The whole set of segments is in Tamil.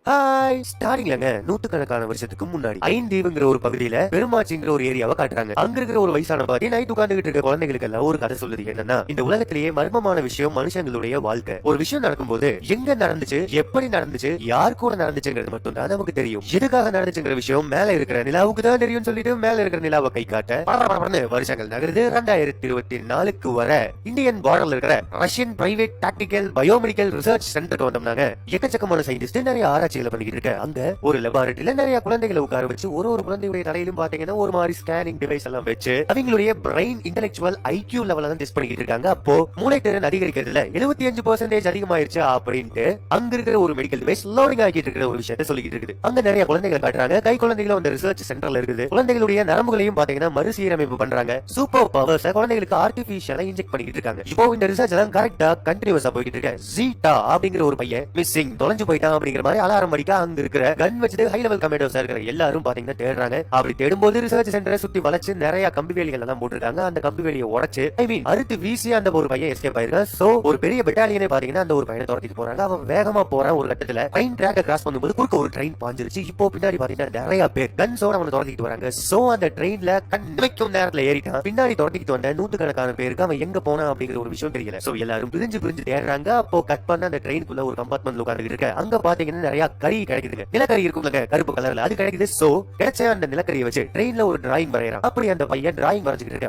ஹாய் ஸ்டார்டிங்லங்க நூத்துக்கணக்கான வருஷத்துக்கு முன்னாடி ஐந்தீவுங்கிற ஒரு பகுதியில பெருமாச்சிங்கிற ஒரு ஏரியாவை காட்டுறாங்க. அங்க இருக்கிற ஒரு வயசான பாட்டி நைட் உட்கார்ந்துகிட்டு இருக்க குழந்தைகளுக்கு எல்லாம் ஒரு கதை சொல்லுது. என்னன்னா, இந்த உலகத்திலேயே மர்மமான விஷயம் மனுஷங்களுடைய வாழ்க்கை. ஒரு விஷயம் நடக்கும்போது எங்க நடந்துச்சு, எப்படி நடந்துச்சு, யார் கூட நடந்துச்சுங்கிறது மட்டும் தான் நமக்கு தெரியும். எதுக்காக நடந்துச்சுங்கிற விஷயம் மேல இருக்கிற நிலாவுக்கு தான் தெரியும் சொல்லிட்டு மேல இருக்கிற நிலாவை கை காட்ட வருஷங்கள் நகருது. 2024க்கு வர இந்தியன் பார்டர்ல இருக்கிற Russian private tactical biomedical research சென்டருக்கு வந்தோம்னாங்க. எக்கச்சக்கமான சயின்டிஸ்ட் நிறைய ஆராய்ச்சிகளை பண்ணிக்கிட்டு இருக்க அங்க ஒரு லெபார்டரியில நிறைய குழந்தைகளை உட்கார வச்சு ஒரு குழந்தையுடைய தலையிலும் பாத்தீங்கன்னா ஒரு மாதிரி ஸ்கேனிங் டிவைஸ் எல்லாம் வச்சு அவங்களுடைய பிரெயின் இன்டெலெக்சுவல் ஐக்யூ லெவல தான் டெஸ்ட் பண்ணிக்கிட்டு இருக்காங்க. அப்போ மூளை திறன் அதிகரிக்கிறதுல 75% அதிகமாயிருச்சு அப்படின்ட்டு அங்க இருக்கிற ஒரு மெடிக்கல் டிவைஸ் லோடிங் ஆகிட்டு இருக்கிற ஒரு விஷயத்தை சொல்லிக்கிட்டு இருக்குது. அங்க நிறைய குழந்தைகளை காட்டுறாங்க. கை குழந்தைகளும் அந்த ரிசர்ச் சென்டர்ல இருக்குது. குழந்தைகளுடைய நரம்புகளையும் பாத்தீங்கன்னா மறுசீரமைப்பு பண்றாங்க. சூப்பர் பவர்ஸ் குழந்தைகளுக்கு ஆர்டிபிஷியலா இன்ஜெக்ட் பண்ணிட்டு இருக்காங்க. இப்போ இந்த ரிசர்ச் எல்லாம் கரெக்டா கண்டினியூஸா போயிட்டு இருக்கு. ஜீட்டா அப்படிங்கிற ஒரு பையன் மிஸ்ஸிங் தொலைஞ்சு போயிட்டான் அப்படிங்கிற மாதிரி அலாரம் அடிக்க அங்க இருக்கிற கன் வச்சுட்டு ஹை லெவல் கமாண்டோஸா இருக்கிற எல்லாரும் பாத்தீங்கன்னா தேடுறாங்க. அப்படி தேடும்போது ரிசர்ச் சென்டரை சுத்தி வளைச்சு நிறைய கம்பி வேலிகள் எல்லாம் போட்டுருக்காங்க. அந்த கம்பி வேலியை உடைச்சு அறுத்து வீசி அந்த ஒரு பையன் எஸ்கேப் ஆயிருக்கான். சோ ஒரு பெரிய பெட்டாலியனே பாத்தீங்கன்னா அந்த ஒரு பையனை துரத்திட்டு போறாங்க. அவன் வேகமா போறான். ஒரு கட்டத்துல ட்ரெயின் ட்ராக்கை கிராஸ் பண்ணும்போது குறுக்க ஒரு ட்ரெயின் பாஞ்சிருச்சு. இப்போ பின்னாடி பாத்தீங்கன்னா நிறைய பேர் கன்ஸோட அவனை துரத்திட்டு வராங்க. சோ அந்த ட்ரெயின்ல கண்மைக்கும் நேரத்துல ஏறிட்டான். பின்னாடி துரத்திட்டு வந்த நூத்துக்கணக்கான பேருக்கு அவன் எங்க போனா அப்படிங்கிற ஒரு விஷயம் தெரியல. சோ எல்லாரும் பிரிஞ்சு தேடுறாங்க. அப்போ கட் பண்ண அந்த ட்ரெயினுக்குள்ள ஒரு கம்பார்ட்மெண்ட்ல உட்கார்ந்துட்டு இருக்கு. அங்க பாத்தீங்கன்னா நிறைய கறி கிடைக்குதுங்க. நிலக்கரி இருக்குங்க கருப்பு கலர்ல அது கிடைக்குது. சோ கிடைச்ச அந்த நிலக்கரியை வச்சு ட்ரெயின்ல ஒரு டிராயிங் வரையறான். அப்படி அந்த பையன் டிராயிங் வரைஞ்சிட்டு இருக்க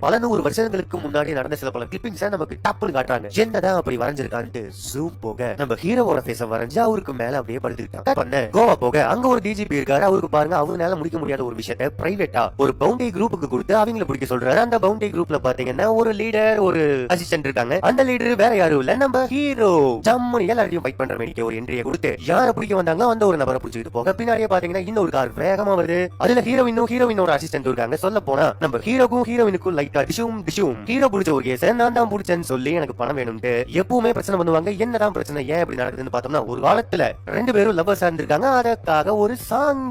பல நூறு வருஷங்களுக்கு முன்னாடி நடந்த சில பல கிளிப்பிங்ஸ் நமக்கு டப்புன்னு காட்டுறாங்க. என்னதான் அப்படி வரைஞ்சிருக்கான்ட்டு ஜூம் போக நம்ம ஹீரோவோட ஃபேஸ வரைஞ்சு அவருக்கு மேல அப்படியே படுத்துக்கிட்டான். பண்ண கோவா போக அங்க ஒரு டிஜிபி இருக்காரு. அவருக்கு பாருங்க அவங்களால முடிக்க முடியாத ஒரு விஷயத்தை பிரைவேட்டா ஒரு பவுண்டரி குரூப்புக்கு கொடுத்து அவங்களை பிடிக்க சொல்றாரு. அந்த பவுண்டரி குரூப்ல பாத்தீங்கன்னா ஒரு லீடர் ஒரு அசிஸ்டன்ட் இருக்காங்க. அந்த லீடர் வேற யாரும் இல்ல நம்ம ஹீரோ. ஜம்முன்னு எல்லாரையும் ஃபைட் பண்ற மாதிரி ஒரு என்ட்ரியை கொடுத்து யாரை பிடிக்க வந்தாங்களோ அந்த ஒரு நபரை பிடிச்சிட்டு போக பின்னாடியே பாத்தீங்கன்னா இன்னொரு கார் வேகமா வருது. அதுல ஹீரோவினோட அசிஸ்டன்ட் இருக்காங்க. சொல்ல போனா நம்ம ஹீரோக்கும் ஹீரோயினுக்கும் லைட்டா டிஷும் ஹீரோ பிடிச்ச ஒரு கேஸ் நான் தான் பிடிச்சேன்னு சொல்லி எனக்கு பணம் வேணும்ட்டு எப்பவுமே பிரச்சனை பண்ணுவாங்க. என்னதான் பிரச்சனை ஏன் இப்படி நடக்குதுன்னு பார்த்தோம்னா, ஒரு காலத்துல ரெண்டு பேரும் லவ்வர்ஸா இருந்திருக்காங்க. அதற்காக ஒரு சாங்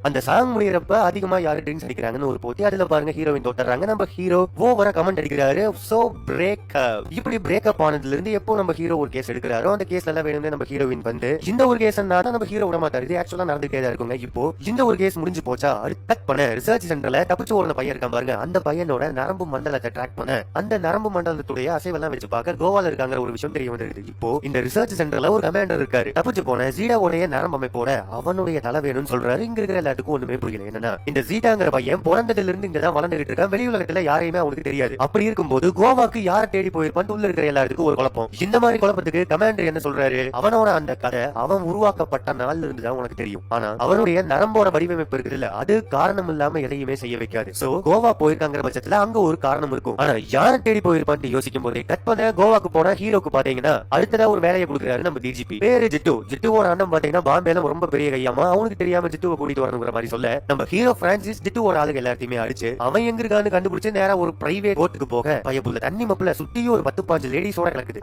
அந்த சாங் முடியறப்ப அதிகமா யாரு ட்ரிங்க்ஸ் அடிக்கிறாங்கன்னு ஒரு போட்டி. அதுல பாருங்க ஹீரோயின் தோத்துறாங்க. நம்ம ஹீரோ ஓவரா கமெண்ட் அடிக்கிறாரு. So breakup. இப்படி பிரேக்கப் ஆனதுல இருந்து எப்போ நம்ம ஹீரோ ஒரு கேஸ் எடுக்கிறாரோ அந்த கேஸ்ல எல்லாம் வேணும்னு நம்ம ஹீரோயின் வந்து இந்த ஒரு கேஸ் நம்ம ஹீரோ விட மாட்டாரு. இது ஆக்சுவலா நடந்துட்டே தான் இருக்குங்க. இப்போ இந்த ஒரு கேஸ் முடிஞ்சு போச்சா கட் பண்ண ரிசர்ச் சென்டர்ல தப்பிச்சு ஒரு பையன் இருக்கான் பாருங்க. அந்த பையனோட நரம்பு மண்டலத்தை ட்ராக் பண்ண அந்த நரம்பு மண்டலத்துடைய அசைவெல்லாம் வச்சு பார்க்க கோவால இருக்காங்க ஒரு விஷயம் தெரிய வந்திருக்கு. இப்போ இந்த ரிசர்ச் சென்டர்ல ஒரு கமாண்டர் இருக்காரு. தப்பிச்சு போன ஜீடாவுடைய நரம்பு அமைப்போட அவனுடைய தலை வேணும்னு சொல்றாரு. இங்க இருக்கிற எல்லாத்துக்கும் ஒண்ணுமே புரியல. என்னன்னா, இந்த ஜீடாங்கிற பையன் பிறந்ததுல இருந்து இங்கதான் வளர்ந்துகிட்டு இருக்கான். வெளி உலகத்துல யாரையுமே அவனுக்கு தெரியாது. அப்படி இருக்கும்போது கோவாக்கு யார தேடி போயிருப்பான்னு உள்ள இருக்கிற எல்லாருக்கும் ஒரு குழப்பம். இந்த மாதிரி குழப்பத்துக்கு கமாண்டர் என்ன சொல்றாரு, அவனோட அந்த கதை அவன் உருவாக்கப்பட்ட நாள்ல இருந்துதான் உனக்கு தெரியும். ஆனா அவனுடைய நரம்போட வடிவமைப்பு இருக்குல்ல, அது காரணம் இல்லாம எதையுமே செய்ய வைக்காது. சோ கோவா போயிருக்காங்கிற பட்சத்துல அங்க ஒரு காரணம் இருக்கும். ஆனா யார தேடி போயிருப்பான்னு யோசிக்கும் போதே கட் பண்ண கோவாக்கு போன ஹீரோக்கு பாத்தீங்கன்னா அடுத்ததா ஒரு வேலையை கொடுக்குறாரு நம்ம டிஜிபி. பேரு ஜிட்டு. ஜிட்டுவோட அண்ணன் பாத்தீங்கன்னா பாம்பேல ரொம்ப பெரிய கையாமா. அவனுக்கு தெரியாம ஜிட்டுவை கூட்டிட்டு வரணுங்கிற மாதிரி சொல்ல நம்ம ஹீரோ பிரான்சிஸ் ஜிட்டுவோட ஆளுங்க எல்லாத்தையுமே அடிச்சு அவன் எங்க இருக்கான்னு கண்டுபிடிச்சு நேரா ஒரு பிரைவேட் போட்டுக்கு போக பயப்புள்ள தண்ணி மப்புல சுத்தியும் ஒரு 10-15 லேடிஸோட கிடக்குது.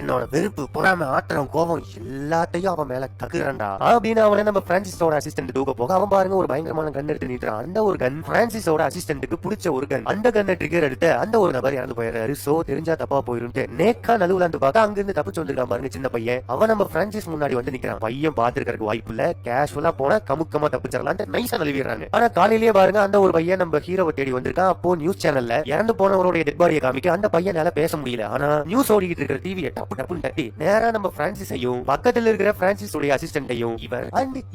என்னோட வெறுப்பு பொறாம ஆத்திரம் கோவம் எல்லாத்தையும் அவன் மேல தகுறான்டா அப்படின்னு அவனை நம்ம பிரான்சிஸோட அசிஸ்டன்ட் தூக்க போக அவன் பாருங்க ஒரு பயங்கரமான கன் எடுத்து நீட்டுறான். அந்த ஒரு கன் பிரான்சிஸோட அசிஸ்டன்ட்டுக்கு பிடிச்ச ஒரு கன். அந்த கன்னை ட்ரிகர் எடுத்து அந்த ஒரு நபர் இறந்து போயிடுறாரு. சோ தெரிஞ்சா தப்பா போயிரும் நேக்கா நடுவுலாந்து பார்க்க அங்க இருந்து தப்பிச்சு வந்திருக்கான் பாருங்க சின்ன பையன். அவன் நம்ம பிரான்சிஸ் முன்னாடி வந்து நிக்கிறான். பையன் பாத்துருக்கிறதுக்கு வாய்ப்பு இல்ல. கேஷுவலா போனா கமுக்கமா தப்பிச்சிடலாம் நைஸா நழுவிடுறாங்க. ஆனா காலையிலேயே பாருங்க அந்த ஒரு பையன் நம்ம ஹீரோவை தேடி வந்திருக்கான். அப்போ நியூஸ் சேனல்ல இறந்து போனவருடைய டெட் பாடியை காமிக்க அந்த பையனால பேச முடியல. ஆனா நியூஸ் ஓடிக்கிட்டு இருக்கிற டிவியை டப்பு டப்புன்னு தட்டி நேரா நம்ம பிரான்சிஸையும் பக்கத்துல இருக்கிற பிரான்சிஸ் உடைய அசிஸ்டன்ட்டையும்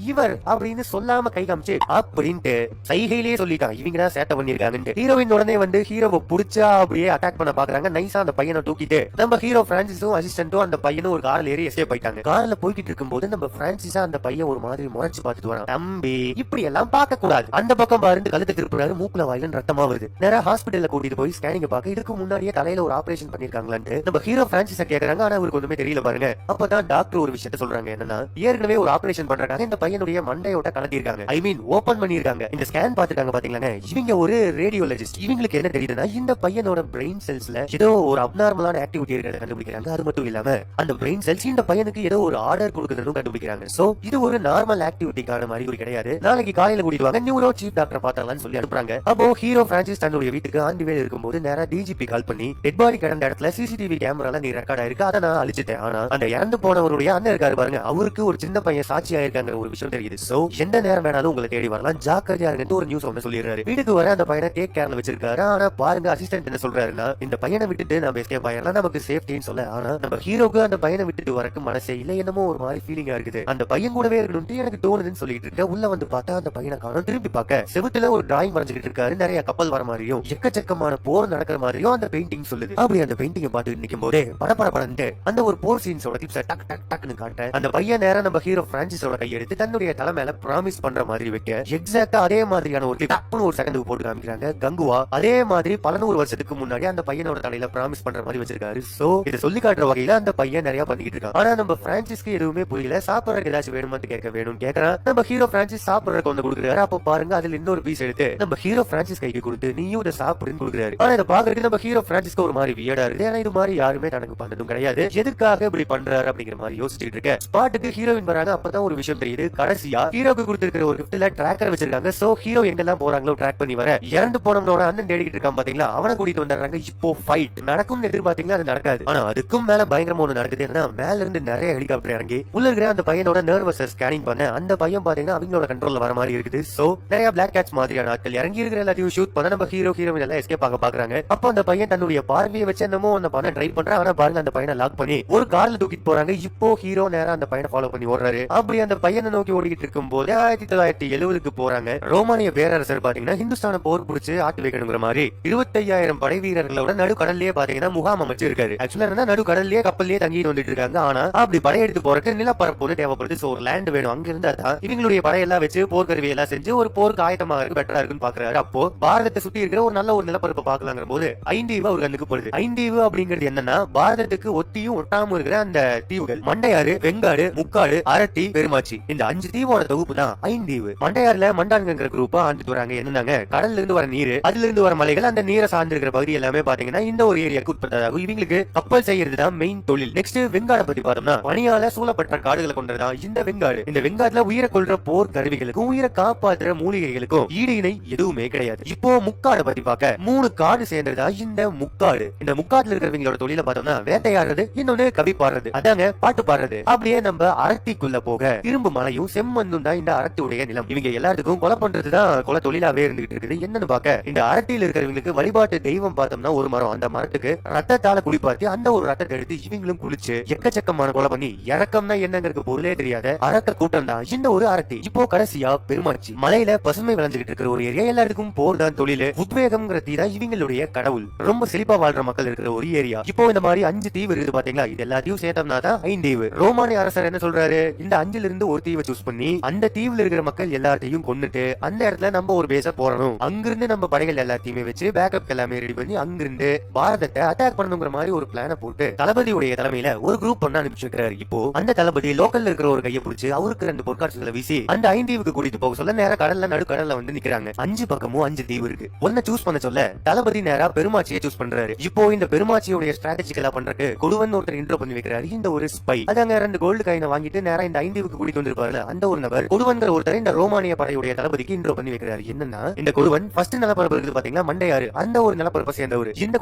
இவர் அப்படின்னு சொல்லாம கை காமிச்சு அப்படின்ட்டு சைகையிலேயே சொல்லிட்டான் இவங்க தான் சேட்டை பண்ணிருக்காங்க. ஹீரோயின் உடனே வந்து ஹீரோவை புடிச்சா அப்படியே அட்டாக் பண்ண பாக்குறாங்க. நைஸா அந்த பையனை தூக்கிட்டு நம்ம ஹீரோ பிரான்சிஸும் அசிஸ்டன்ட்டும் அந்த பையனும் ஒரு கார்ல ஏறி எஸ்கேப் ஆயிட்டாங்க. கார்ல போய்கிட்டு இருக்கும்போது நம்ம பிரான்சிஸா அந்த பையன் ஒரு மாதிரி முறைச்சு பார்த்துட்டு வரான். தம்பி இப்படி எல்லாம் பார்க்க கூடாது. அந்த பக்கம் பாருந்து கழுத்து திருப்புறாரு. மூக்குல வாயில ரத்தமா வருது. நேரா ஹாஸ்பிட்டல்ல கூட்டிட்டு போய் ஸ்கேனிங் பார்க்க இதுக்கு முன்னாடியே தலையில ஒரு ஆபரேஷன் பண்ணிருக்காங்களான்னு நம்ம ஹீரோ பிரான்சிஸ கேக்குறாங்க. ஆனா அவருக்கு ஒண்ணுமே தெரியல பாருங்க. அப்பதான் டாக்டர் ஒரு விஷயத்த சொல்றாங்க. என்னன்னா, ஏற்கனவே ஒரு ஆபரேஷன் பண்றாங்க. இந்த பையனுடைய மண்டையோட கலத்திருக்காங்க. ஐ மீன் ஓபன் பண்ணிருக்காங்க. இந்த ஸ்கேன் பாத்துட்டாங்க பாத்தீங்களா. இவங்க ஒரு ரேடியோலஜிஸ்ட். இவங்களுக்கு என்ன தெரியுதுன்னா, இந்த பையனோட பிரெயின் செல்ஸ்ல ஏதோ ஒரு அப்நார்மலான ஆக்டிவிட்டி இருக்கிறத கண்டுபிடிக்கிறாங்க. அது மட்டும் இல்லாம அந்த பிரெயின் செல்ஸ் இந்த பையனுக்கு ஏதோ ஒரு ஆர்டர் கொடுக்குறதும் கண்டுபிடிக்கிறாங்க. சோ இது ஒரு நார்மல் ஆக்டிவிட்டிக்கான மாதிரி கிடையாது. நாளைக்கு காலையில கூட்டிட்டு வாங்க நியூரோ சீஃப் டாக்டர் பார்த்தாங்கன்னு சொல்லி அனுப்புறாங்க. அப்போ ஹீரோ பிரான்சிஸ் தன்னுடைய வீட்டுக்கு ஆண்டி வேலை இருக்கும்போது நேரா டிஜிபி கால் பண்ணி டெட் பாடி கிடந்த இடத்துல சிசிடிவி கேமரால நீ ரெக்கார்ட் ஆயிருக்கு, அதை நான் அழிச்சிட்டேன். ஆனா அந்த இறந்து போனவருடைய அண்ணன் இருக்காரு பாருங்க, அவருக்கு ஒரு சின்ன பையன் சாட்சி ஆயிருக்காங்க ஒரு விஷயம் தெரியுது. சோ எந்த நேரம் வேணாலும் உங்களை தேடி வரலாம், ஜாக்கிரதையா இருந்து ஒரு நியூஸ் ஒன்னு சொல்லிடுறாரு. வீட்டுக்கு வர அந்த பையனை டேக் கேர்ல வச்சிருக்காரு. ஆனா பாருங்க அசிஸ்டன்ட் என்ன சொல்றாருன்னா, இந்த பையனை விட்டுட்டு நம்ம எஸ்கேப் ஆயிரலாம், நமக்கு சேஃப்டின்னு சொல்ல. ஆனா நம்ம ஹீரோக்கு அந்த பையனை விட்டுட்டு வரக்கு மனசே இல்ல, என்னமோ ஒரு மாதிரி ஃபீலிங்கா இருக்குது. அந்த பையன் கூடவே இருக்கணும்னு எனக்கு தோணுதுன்னு சொல்லிட்டு இருக்க. உள்ள வந்து பார்த்தா அந்த பையனை காணோம். திரும்பி பார்க்க செவுத்துல ஒரு டிராயிங் வரைஞ்சிட்டு இருக்காரு. நிறைய கப்பல் வர மாதிரியும் எக்கச்சக்கமான போர் நடக்கிற மாதிரியும் அந்த பெயிண்டிங் சொல்லுது. அப்படி அந்த பெயிண்டிங் பார்த்து நிக்கும் போதே படபடபடன்னு அந்த ஒரு போர் சீன்ஸோட கிளிப்ஸை டக் டக் டக்னு காட்ட அந்த பையன் நேரம் நம்ம ஹீரோ பிரான்சிஸோட கையெடுத்து தன்னுடைய தலை மேல ப்ராமிஸ் பண்ற மாதிரி வைக்க எக்ஸாக்டா அதே மாதிரியான ஒரு கிளிப் ஒரு செகண்டுக்கு போட்டு காமிக்கிறாங்க. கங்குவா அதே மாதிரி பல நூறு வருஷத்துக்கு முன்னாடி அந்த பையனோட தலையில ப்ராமிஸ் பண்ற மாதிரி வச்சிருக்காரு. சோ இதை சொல்லி காட்டுற வகையில அந்த பையன் நிறைய பண்ணிக்கிட்டு இருக்கான். ஆனா நம்ம பிரான்சிஸ்க்கு எதுவுமே புரியல. சாப்பிடறதுக்கு ஏதாச்சும் வேணுமான்னு வேணும்னு கேட்கறான். நம்ம ஹீரோ பிரான்சிஸ் சாப்பிடறதுக்கு வந்து கொடுக்குறாரு. அப்ப பாருங்க அதுல இன்னொரு பீஸ் எடுத்து நம்ம ஹீரோ பிரான்சிஸ் கைக்கு கொடுத்து நீயும் இதை சாப்பிடுன்னு கொடுக்குறாரு. ஆனா இதை பாக்குறதுக்கு நம்ம ஹீரோ பிரான்சிஸ்க்கு ஒரு மாதிரி வியடா இருக்கு. ஏன்னா இது மாதிரி யாருமே தனக்கு பண்ணதும் கிடையாது, எதுக்காக இப்படி பண்றாரு அப்படிங்கிற மாதிரி யோசிச்சுட்டு இருக்க. ஸ்பாட்டுக்கு ஹீரோயின் வராங்க. அப்பதான் ஒரு விஷயம் தெரியுது. கடைசியா ஹீரோக்கு கொடுத்திருக்கிற ஒரு கிஃப்ட்ல டிராக்கர் வச்சிருக்காங்க. சோ ஹீரோ எங்கெல்லாம் போறாங்களோ ட்ராக் பண்ணி வர இறந்து போனவனோட அண்ணன் தேடிக்கிட்டு இருக்கான் பாத்தீங்களா, அவனை கூட்டிட்டு வந்துடுறாங்க. இப்போ ஃபைட் நடக்கும் எதிர்பார்த்தீங்களா, அது நடக்காது. ஆனா அதுக்கும் மேல பயங்கரமா ஒண்ணு நடக்குது. ஏன்னா மேல இருந்து நிறைய ஹெலிகாப்டர் இறங்கி உள்ள இருக்கிற அந்த பையனோட நர்வஸ் ஸ்கேனிங் பண்ண அந்த பையன் பாத்தீங்கன்னா அவங்களோட கண்ட்ரோல்ல வர மாதிரி இருக்குது. சோ நிறைய பிளாக் கேட்ச் மாதிரியான ஆட்கள் இறங்கி இருக்கிற எல்லாத்தையும் ஷூட் பண்ண நம்ம ஹீரோ ஹீரோயின் எல்லாம் எஸ்கேப் ஆக பாக்குறாங்க. அப்போ அந்த பையன் தன்னுடைய பார்வையை வச்சு என்னமோ அந்த பையனை ட்ரை பண்றான். ஆனா பாருங்க அந்த பையனை லாக் பண்ணி ஒரு கார்ல தூக்கிட்டு போறாங்க. இப்போ ஹீரோ நேரா அந்த பையனை ஃபாலோ பண்ணி ஓடுறாரு. அப்படி அந்த பையனை நோக்கி ஓடிக்கிட்டு இருக்கும் போது 1970க்கு போறாங்க. ரோமானிய பேரரசர் பாத்தீங்கன்னா ஹிந்துஸ்தான போர் புடிச்சு ஆட்டு வைக்கணுங்கிற மாதிரி 25,000 படை வீரர்களோட நடு கடல்லயே பாத்தீங்கன்னா முகாம் அமைச்சு இருக்காரு. ஆக்சுவலா நடு கடல்லயே கப்பல்லயே தங்கிட்டு வந்துட்டு இருக்காங்க. ஆனா அப்படி படையெடுத்து போறதுக்கு நிலப்பரப்பு தேவைப்படுது. சோ ஒரு லேண்ட் வேணும். அங்க இருந்தா தான் இவங்களுடைய படையெல்லாம் வச்சு போர்க்கருவி எல்லாம் செஞ்சு ஒரு போருக்கு ஆயத்தமா இருக்கு, பெட்டரா இருக்குன்னு பாக்குறாரு. அப்போ பாரதத்தை சுத்தி இருக்கிற ஒரு நல்ல ஒரு நிலப்பரப்பு பாக்கலாங்கிற போது ஐந்தீவு அவர் கண்ணுக்கு போடுது. ஐந்தீவு அப்படிங்கிறது என்னன்னா பாரதத்துக்கு ஒத்தியும் ஒட்டாம இருக்கிற அந்த தீவுகள் மண்டையாறு, வெங்காடு, முக்காடு, அரட்டி, பெருமாச்சி, இந்த 5 தீவோட தொகுப்பு தான் ஐந்தீவு. மண்டையாறுல மண்டான்ங்கிற குரூப்பா ஆண்டுட்டு வராங்க. என்னன்னாங்க கடல்ல இருந்து வர நீர், அதுல இருந்து வர மலைகள், அந்த நீரை சார்ந்து இருக்கிற பகுதி எல்லாமே பாத்தீங்கன்னா இந்த ஒரு ஏரியாவுக்கு உட்பட்டதாகும். இவங்களுக்கு கப்பல் செய்யறது தான் மெயின் தொழில். நெக்ஸ்ட் வெங்காட பத்தி பார்த்தோம்னா பனியால சூழப்பட்ட காடுகளை கொண்டதான் இந்த வெங்காடு. இந்த வெங்காடுல உயிரை கொள்ற போர் கருவிகளுக்கும் உயிரை காப்பாற்றுற மூலிகைகளுக்கும் ஈடு இணை எதுவுமே கிடையாது. இப்போ முக்காடு பத்தி பார்க்க 3 காடு சேர்ந்ததா இந்த முக்காடு. இந்த முக்காடுல இருக்கிறவங்களோட தொழில பார்த்தோம்னா வேட்டையாடுறது, இன்னொன்னு கவி பாடுறது, அதாங்க பாட்டு பாடுறது. அப்படியே நம்ம அரட்டிக்குள்ள போக இரும்பு மலையும் செம்மண்ணும் தான் இந்த அரட்டியுடைய நிலம். இவங்க எல்லாத்துக்கும் கொலை பண்றதுதான் கொலை தொழிலாவே இருந்துகிட்டு இருக்குது. என்னன்னு பார்க்க இந்த அரட்டியில் இருக்கிறவங்களுக்கு வழிபாட்டு தெய்வம் பார்த்தோம்னா ஒரு மரம். அந்த மரத்துக்கு ரத்தத்தால குளிப்பாத்தி அந்த ஒரு ரத்தத்தை எடுத்து இவங்களும் குளிச்சு எக்கச்சக்கமான கொலை பண்ணி இறக்கம்னா என்னங்கிறது பொருளே தெரியாத அரக்க கூட்டம் தான் இந்த ஒரு அரட்டி. இப்போ கடைசியா பெருமாச்சி மலையில பசுமை விளைஞ்சுகிட்டு இருக்கிற ஒரு ஏரியா. எல்லாத்துக்கும் போர் தான் தொழில். உத்வேகம்ங்கிற தீ தான் இவங்களுடைய கடவுள். ரொம்ப செழிப்பா வாழ்ற மக்கள் இருக்கிற ஒரு ஏரியா. இப்போ இந்த மாதிரி 5 தீவு இருக்குது பாத்தீங்களா, இது எல்லாத்தையும் சேர்த்தோம்னா தான் ஐந்தீவு. ரோமானிய அரசர் என்ன சொல்றாரு, இந்த 5ல இருந்து ஒரு தீவை சூஸ் பண்ணி அந்த தீவுல இருக்கிற மக்கள் எல்லாத்தையும் கொன்னுட்டு அந்த இடத்துல நம்ம ஒரு பேஸ போறணும். அங்கிருந்து நம்ம படைகள் எல்லாத்தையுமே வச்சு பேக்கப் எல்லாமே ரெடி பண்ணி அங்கிருந்து பாரதத்தை அட்டாக் பண்ணணுங்கிற மாதிரி ஒரு பிளான போட்டு தளபதியுடைய தலைமையில ஒரு குரூப் பண்ண அனுப்பிச்சிருக்காரு. இப்போ அந்த தளபதி லோக்கல்ல இருக்கிற ஒரு கையை பிடிச்சு அவருக்கு 2 பொற்காட்சிகளை வீசி அந்த ஐந்தீவுக்கு கூட்டிட்டு போக சொல்ல நேரா கடல்ல நடு கடல்ல வந்து நிக்கிறாங்க. 5 பக்கமும் 5 தீவு இருக்கு. ஒன்ன சூஸ் பண்ண சொல்ல தளபதி நேரா பெருமாச்சியை சூஸ் பண்றாரு. இப்போ இந்த பெருமாச்சியோட ஸ்ட்ராட்டஜிக்கலா பண்றதுக்கு கொடுவன் ஒருத்தர் இன்ட்ரோ பண்ணி வைக்கிறாரு. இந்த ஒரு ஸ்பை அதாங்க 2 கோல்டு காயினை வாங்கிட்டு நேரா இந்த ஐந்தீவுக்கு கூட்டிட்டு வந்திருப்பாரு. அந்த ஒரு நபர் கொடுவன்கிற ஒருத்தர் இந்த ரோமானிய படையுடைய தளபதிக்கு இன்ட்ரோ பண்ணி வைக்கிறாரு. என்னன்னா இந்த கொடுவன் ஃபர்ஸ்ட் நிலப்பரப்பு இருக்குது பாத்தீங்களா மண்டையாறு, அந்த ஒரு நிலப்பரப்பை சேர்ந்தவர். இந்த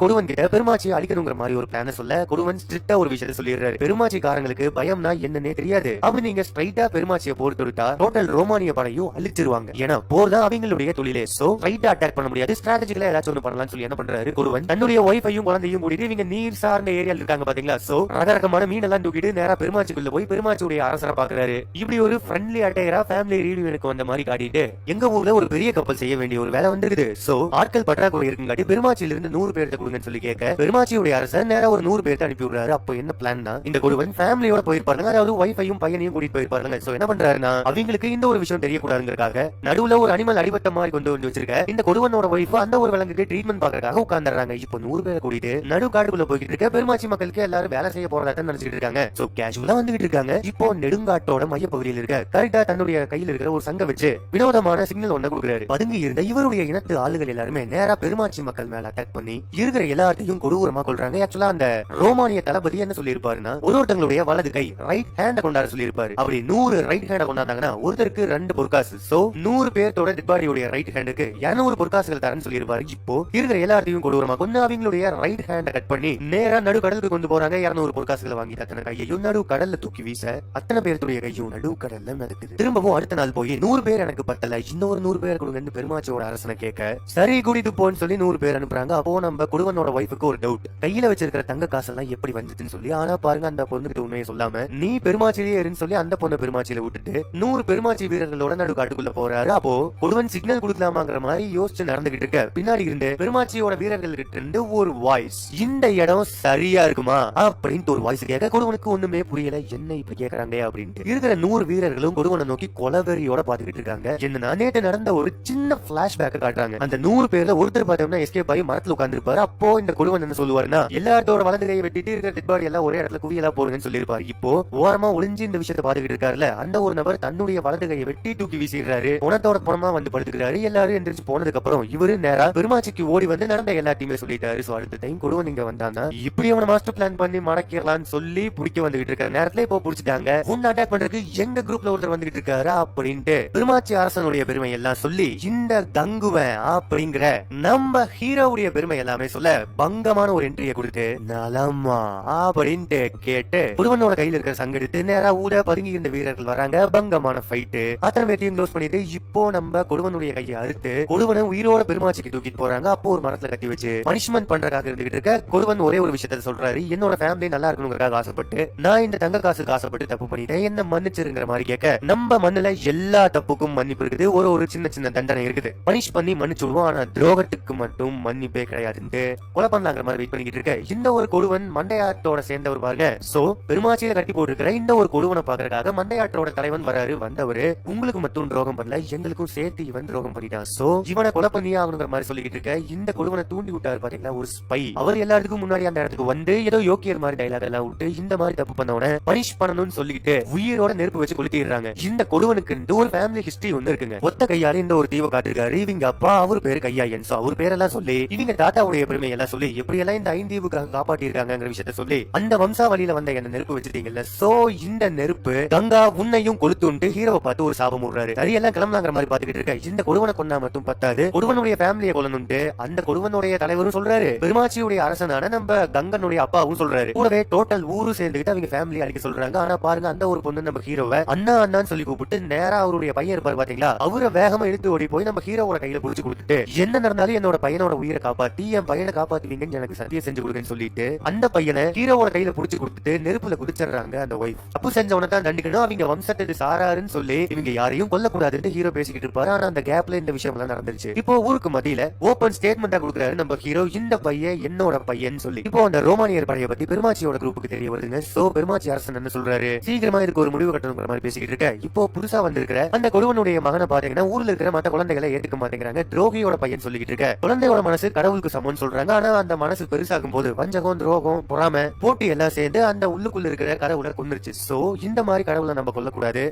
கொடுவன் கிட்ட பெருமாச்சியை அழிக்கணுங்கிற மாதிரி ஒரு பிளான சொல்ல கொடுவன் ஸ்ட்ரிக்ட்டா ஒரு விஷயத்தை சொல்லிடுறாரு. பெருமாச்சிக்காரங்களுக்கு பயம்னா என்னன்னே தெரியாது. அப்படி நீங்க ஸ்ட்ரைட்டா பெருமாச்சியை போர் தொடுத்தா டோட்டல் ரோமானிய படையும் அழிச்சிருவாங்க. ஏன்னா போர் தான் அவங்களுடைய தொழிலே. சோ ரைட்டா அட்டாக் பண்ண முடியாது, ஸ்ட்ராட்டஜிக்கலா ஏதாச்சும் ஒன்று பண்ணலாம்னு சொல்லி என்ன பண்றாரு கொடுவன் தன்னுடைய ஒய்ஃபையும் குழந்தையும் கூட்டிட்டு இவங்க நீர் சார்ந்த ஏரியால இருக்காங்க பாத்தீங்களா. சோ ரகரகமான மீன் எல்லாம் தூக்கிட்டு நேரா பெருமாச்சிக்குள்ள போய் பெருமாச்சியுடைய அரசரை பாக்குறாரு. இப்படி ஒரு ஃப்ரெண்ட்லி அட்டையரா ஃபேமிலி ரீயூனியனுக்கு வந்த மாதிரி காட்டிட்டு எங்க ஊர்ல ஒரு பெரிய கப்பல் செய்ய வேண்டிய ஒரு வேலை வந்துருக்குது. சோ ஆட்கள் பற்றாக்குறை இருக்குங்காட்டி பெருமாச்சியில இருந்து 100 பேர்த்த கொடுங்கன்னு சொல்லி கேட்க பெருமாச்சியுடைய அரசர் நேரா ஒரு 100 பேர்த்த அனுப்பி விடுறாரு. அப்போ என்ன பிளான்னா இந்த கொடுவன் ஃபேமிலியோட போயிருப்பாருங்க, அதாவது ஒய்ஃபையும் பையனையும் கூட்டிட்டு போயிருப்பாருங்க. சோ என்ன பண்றாருன்னா அவங்களுக்கு இந்த ஒரு விஷயம் தெரியக்கூடாதுங்கிறதுக்காக நடுவுல ஒரு அனிமல் அடிபட்ட மாதிரி கொண்டு வந்து வச்சிருக்க இந்த கொடுவனோட ஒய்ஃப் அந்த ஒரு விலங்குக்கு ட்ரீட்மெண்ட் பாக்குறதுக்காக உட்கார்ந்துறாங்க. இப்போ 100 பேரை கூட்டிட்டு நடு காட்டுக்குள்ள போய்கிட்டு இருக்க பெருமாச்சி மக்களுக்கு எல்லாரும் வேலை செய்ய போறதா நினைச்சிட்டு இருக்காங்க. சோ கேஷுவலா வந்துகிட்டு இருக்காங்க. இப்போ நெடுங்காட்டோட மைய பகுதியில் இருக்க கரெக்டா தன்னுடைய கையில் இருக்கிற ஒரு சங்க வச்சு வினோதமான சிக்னல் ஒண்ணு கொடுக்குறாரு. பதுங்கி இருந்த இவருடைய இனத்து ஆளுகள் எல்லாருமே நேரா பெருமாச்சி மக்கள் மேல அட்டாக் பண்ணி இருக்கிற எல்லாத்தையும் கொடூரமா கொள்றாங்க. ஆக்சுவலா அந்த ரோமானிய தளபதி என்ன சொல்லியிருப்பாருன்னா ஒருத்தங்களுடைய வலது கை ரைட் ஹேண்ட கொண்டாட சொல்லியிருப்பாரு. அப்படி 100 ரைட் ஹேண்ட கொண்டாந்தாங்கன்னா ஒருத்தருக்கு 2 பொற்காசு. சோ 100 பேர்த்தோட டெட் பாடியோட ரைட் ஹேண்டுக்கு 200 பொற்காசுகள் தரேன்னு சொல்லியிருப்பாரு. இப்போ இருக்கிற எல்லாத்தையும் கொடூரமா கொண்டு அவங்களுடைய ரைட் ஹேண்ட கட் பண்ணி நேரா நடு கடலுக்கு கொண்டு போறாங்க. 200 பொற்காசுகளை வாங்கி தத்தன கையையும் நடு கடல்ல தூக்கி வீச அத்தனை பேருடைய கையும் நடுக்கடல்ல நடக்குது. திரும்பவும் அடுத்த நாள் போய் 100 பேர் எனக்கு பத்தல, இன்னொரு 100 பேர் கொடுங்கன்னு பெருமாச்சியோட அரசனை கேட்க, சரி குடிது போன்னு சொல்லி 100 பேர் அனுப்புறாங்க. அப்போ நம்ம குடுவனோட வைஃபுக்கு ஒரு டவுட், கையில வச்சிருக்கிற தங்க காசெல்லாம் எப்படி வந்துச்சுன்னு சொல்லி. ஆனா பாருங்க, அந்த பொண்ணுகிட்ட உண்மையை சொல்லாம நீ பெருமாச்சிலேயே இருன்னு சொல்லி அந்த பொண்ணு பெருமாச்சியில விட்டுட்டு 100 பெருமாச்சி வீரர்களோட நடு காட்டுக்குள்ள போறாரு. அப்போ குடுவன் சிக்னல் கொடுக்கலாமாங்கிற மாதிரி யோசிச்சு நடந்துகிட்டு இருக்க, பின்னாடி இருந்து பெருமாச்சியோட வீரர்கள் கிட்ட இருந்து ஒரு வாய்ஸ், இந்த இடம் சரியா இருக்குமா அப்படின்ட்டு ஒரு வாய்ஸ் கேட்க, குடுவனுக்கு ஒண்ணுமே புரியல, என்ன இப்படி கேக்குறாங்க அப்படின்ட்டு. இருக்கிற 100 வீரர்களும் குடுவனை நோக்கி கொலவெறியோட பாத்துக்கிட்டு இருக்காங்க. என்னன்னா நேற்று நடந்த ஒரு சின்ன பிளாஷ்பேக் காட்டுறாங்க. அந்த 100 பேர்ல ஒருத்தர் பார்த்தோம்னா எஸ்கேப் ஆகி மரத்துல உட்கார்ந்து இருப்பாரு. அப்போ இந்த குடுவன் என்ன சொல்லுவாருன்னா, எல்லாத்தோட வலது கையை வெட்டிட்டு இருக்கிற டெட் பாடி எல்லாம் ஒரே இடத்துல குவியலா போடுங்கன்னு சொல்லிருப்பாரு. இப்போ ஓரமா ஒளிஞ்சு இந்த விஷயத்தை பாத்துக்கிட்டு இருக்காருல, அந்த ஒரு நபர் தன்னுடைய வலது கையை வெட்டி தூக்கி வீசிடுறாரு. உனத்தோட பணமா வந்து படுத்துக்கிறாரு. எல்லாரும் எந்திரிச்சு போனதுக்கு அப்புறம் இவரு நேரா பெருமாச்சிக்கு ஓடி வந்து நடந்த எல்லாத்தையுமே சொல்லிட்டாரு. சோ அடுத்த டைம் குடுவன் இங்க வந்தானா இப்படி அவனை மாஸ்டர் பிளான் பண்ணி மடக்கிடலாம்னு சொல்லி பிடிக்க வந்துகிட்டு இருக்க நேரத்துல இப்போ பிடிச்சிட்டாங்க. உன்னை அட்டாக் பண்றதுக்கு எங்க குரூப்ல ஒருத்தர் வந்துகிட்டு இருக்காரு அப்படின்ட்டு பெருமாச்சி அரசனுடைய பெருமை எல்லாம் சொல்லி, இந்த கங்குவன் அப்படிங்கிற நம்ம ஹீரோவுடைய பெருமை எல்லாமே சொல்ல, பங்கமான ஒரு என்ட்ரியை கொடுத்து நலமா அப்படின்ட்டு கேட்டு குடுவனோட கையில இருக்கிற சங்கெடுத்து நேரா ஊட பதுங்கி இருந்த வீரர்கள் வராங்க. பங்கமான ஃபைட்டு அத்தனை பேர்த்தையும் க்ளோஸ் பண்ணிட்டு இப்போ நம்ம குடுவனுடைய கையை அறுத்து குடுவனை உயிரோட பெருமாச்சிக்கு தூக்கிட்டு போறாங்க. அப்போ ஒரு மரத்துல கட்டி வச்சு பனிஷ்மெண்ட் பண்றதுக்காக இருந்துகிட்டு இருக்க குடுவன் ஒரே ஒரு விஷயத்த சொல்றாரு, என்னோட ஃபேமிலி நல்லா இருக்கணுங்கிறதுக்காக ஆசைப்பட்டு நான் இந்த தங்க காசுக்கு ஆசைப்பட்டு தப்பு பண்ணிட்டேன், என்ன மன்னிச்சிருங்கிற மாதிரி கேட்க, நம்ம மண்ணுல எல்லா தப்புக்கும் மன்னிப்பு இருக்குது, ஒரு சின்ன சின்ன தண்டனை இருக்குது, பனிஷ் பண்ணி மன்னிச்சு விடுவோம், ஆனா துரோகத்துக்கு மட்டும் மன்னிப்பே கிடையாதுன்னு கொலை பண்ணலாங்கிற மாதிரி வெயிட் பண்ணிக்கிட்டு இருக்க இந்த ஒரு கொடுவன் மண்டையாட்டோட சேர்ந்தவர் பாருங்க. சோ பெருமாச்சியில கட்டி போட்டுருக்கிற இந்த ஒரு கொடுவனை பாக்குறதுக்காக மண்டையாட்டோட தலைவன் வராரு. வந்தவரு உங்களுக்கு மட்டும் துரோகம் பண்ணல, எங்களுக்கும் சேர்த்து இவன் துரோகம் பண்ணிட்டான், சோ இவனை கொலை பண்ணியே ஆகணுங்கிற மாதிரி சொல்லிக்கிட்டு இருக்க இந்த கொடுவனை தூண்டி விட்டாரு பாத்தீங்களா ஒரு ஸ்பை. அவர் எல்லாத்துக்கும் முன்னாடி அந்த இடத்துக்கு வந்து ஏதோ யோக்கியர் மாதிரி டைலாக் எல்லாம் விட்டு இந்த மாதிரி தப்பு பண்ணவன பனிஷ் பண்ணணும்னு சொல்லிக்கிட்டு உயிரோட நெருப்பு வச்சு கொளுத்திடுறாங்க. இந்த கொடுவனுக்கு ஒரு ஃபேமிலி ஹிஸ்டரி ஒண்ணு இருக்குங்க. ஒத்த கையால இந்த ஒரு தீவை காட்டிருக்காரு. இவங்க அப்பா அவர் பேரு கையாயன். சோ அவர் பேரெல்லாம் சொல்லி இவங்க தாத்தாவுடைய பெருமை எல்லாம் சொல்லி எப்படி எல்லாம் இந்த ஐந்தீவுக்காக காப்பாற்றி இருக்காங்கிற விஷயத்த சொல்லி அந்த வம்சாவளியில வந்த என்ன நெருப்பு வச்சிருக்கீங்கல்ல, சோ இந்த நெருப்பு கங்கா உன்னையும் கொளுத்துண்டு ஹீரோவை பார்த்து ஒரு சாபம் விடுறாரு. சரியெல்லாம் கிளம்பலாங்கிற மாதிரி பாத்துக்கிட்டு இருக்க இந்த கொடுவனை கொண்டா மட்டும் பத்தாது, கொடுவனுடைய ஃபேமிலியை கொல்லணும்ட்டு அந்த கொடுவனுடைய தலைவரும் சொல்றாரு, பெருமாச்சியுடைய அரசனான நம்ம கங்கனுடைய அப்பாவும் சொல்றாரு. கூடவே டோட்டல் ஊரு சேர்ந்துகிட்டு அவங்க ஃபேமிலி அடிக்க சொல்றாங்க. ஆனா பாருங்க, அந்த ஒரு பொண்ணு நம்ம ஹீரோவை அண்ணா அண்ணான்னு சொல்லி கூப்பிட்டு நேரா அவருடைய பையன் இருப்பாரு பாத்தீங்களா, அவரை வேகமா எடுத்து ஓடி போய் நம்ம ஹீரோவோட கையில புடிச்சு கொடுத்துட்டு, என்ன நடந்தாலும் என்னோட பையனோட உயிரை காப்பாத்தி என் பையனை காப்பாத்துவீங்கன்னு எனக்கு சத்தியம் செஞ்சு கொடுங்கன்னு சொல்லிட்டு அந்த பையனை ஹீரோவோட கையில புடிச்சு கொடுத்துட்டு நெருப்புல குதிச்சிடுறாங்க அந்த ஒய்ஃப். தப்பு செஞ்சவனை தான் தண்டிக்கணும், அவங்க வம்சத்துக்கு சாராருன்னு சொல்லி இவங்க யாரையும் கொல்லக்கூடாதுன்னு ஹீரோ பேசிக்கிட்டு இருப்பாரு. ஆனா அந்த கேப்ல இந்த விஷயம் எல்லாம் நடந்துருச்சு. இப்போ ஊருக்கு மத்தியில ஓபன் ஸ்டேட்மெண்டா கொடுக்குறாரு நம்ம ஹீரோ, இந்த பையன் என்னோட பையன் சொல்லி. இப்போ அந்த ரோமானியர் படையை பத்தி பெருமாச்சியோட குரூப்புக்கு தெரிய வருதுங்க. சோ பெருமாச்சி அரசன் என்ன சொல்றாரு, சீக்கிரமா இதுக்கு ஒரு முடிவு கட்டணுங்கிற மாதிரி பேசிக்கிட்டு இருக்க இப்போ புதுசா வந்திருக்கிற அந்த கொடுவனுடைய மகனை பாத்தீங்கன்னா ஊர்ல இருக்கிற மத்த குழந்தைகளை ஏத்துக்க மாட்டேங்கிறாங்க. துரோகியோட பையன் சொல்லிக்கிட்டு இருக்க குழந்தையோட மனசு கடவுளுக்கு சமம்னு சொல்றாங்க. ஆனா அந்த மனசு பெருசாகும் போது வஞ்சகம் துரோகம் பொறாமை போட்டி எல்லாம் சேர்ந்து அந்த உள்ளுக்குள்ள இருக்கிற கடவுளை கொன்னுருச்சு. சோ இந்த மாதிரி கடவுளை நம்ம கொல்லக்கூடாது,